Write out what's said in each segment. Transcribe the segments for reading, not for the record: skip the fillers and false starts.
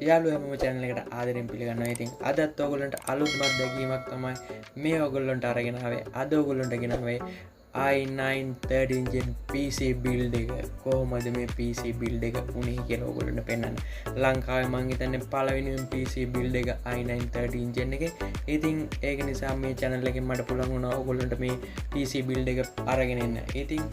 යාළුවෝ හැමෝම channel එකට ආදරෙන් පිළිගන්නවා. ඉතින් අදත් ඔයගොල්ලන්ට අලුත්ම අත්දැකීමක් තමයි මේ ඔයගොල්ලන්ට අරගෙන ආවේ. අද ඔයගොල්ලන්ට ගෙනාවේ i9 13 gen PC build එක. කොහොමද මේ PC build එක උනේ කියලා ඔයගොල්ලන්ට පෙන්නන්න. ලංකාවේ මං හිතන්නේ පළවෙනිම PC build එක i9 13 gen එකේ. ඉතින් ඒක නිසා මේ channel එකෙන් මට පුළුවන් වුණා ඔයගොල්ලන්ට මේ PC build එක අරගෙන එන්න. ඉතින්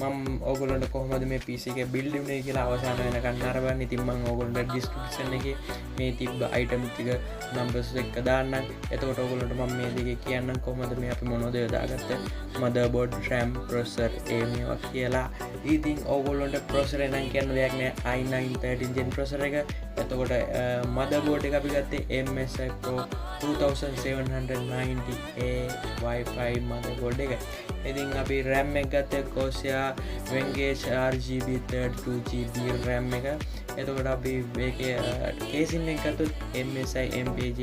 මම ඔයගොල්ලන්ට කොහොමද මේ PC එක build වුනේ කියලා අවසාන වෙනකන් නරඹන්න. ඉතින් මම ඔයගොල්ලන්ට description එකේ මේ තිබ්බ item ටික numbers එක දාන්නම්. එතකොට ඔයගොල්ලන්ට මම මේ දෙකේ කියන්නම් කොහොමද මේ අපි මොනවද යොදාගත්තේ motherboard RAM processor මේවා කියලා. ඉතින් ඔයගොල්ලන්ට processor එක නම් කියන්න දෙයක් නෑ i9 13 gen processor එක. එතකොට motherboard එක අපි ගත්තේ MSI Pro 2790A Wi-Fi motherboard එක. ඉතින් අපි RAM එක ගත්තේ Corsair Vengeance RGB 32GB RAM එක. එතකොට අපි මේකේ casing එක ගත්තොත් MSI MPG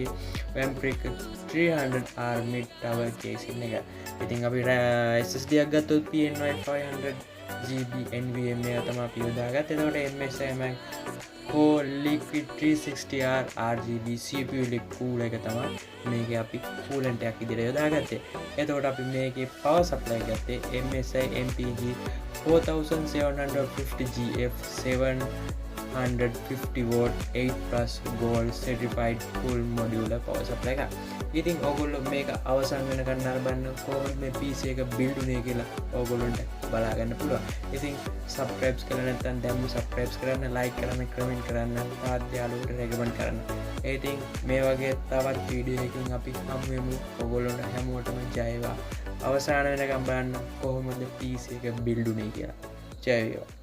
VAMPIRIC 300R mid tower casing එක. ඉතින් අපි SSD එකක් ගත්තොත් PNY 500GB NVMe එක තමයි අපි යොදාගත්තේ. එතකොට MSI Mac CORELIQUID 360R RGB CPU cool එක තමයි මේකේ අපි coolant එකක් විදිහට යොදාගත්තේ. එතකොට අපි මේකේ power supply ගත්තේ MSI MPG 4750GF 750W 8+ gold certified full modular power supply එක. ඉතින් ඔයගොල්ලෝ මේක අවසන් වෙනකන් නරඹන්න කොහොමද මේ PC එක build උනේ කියලා ඔයගොල්ලන්ට බලා ගන්න පුළුවන්. ඉතින් subscribe කරලා නැත්නම් දැම්ම subscribe කරන්න, like කරන්න, comment කරන්න, තාත් යාළුවෝට recommend කරන්න. ඉතින් මේ වගේ තවත් වීඩියෝ එකකින් අපි හමු වෙමු. ඔයගොල්ලන්ට හැමෝටම ජය වේවා. අවසාන වෙනකන් බලන්න කොහොමද PC එක build උනේ කියලා. ජය වේවා.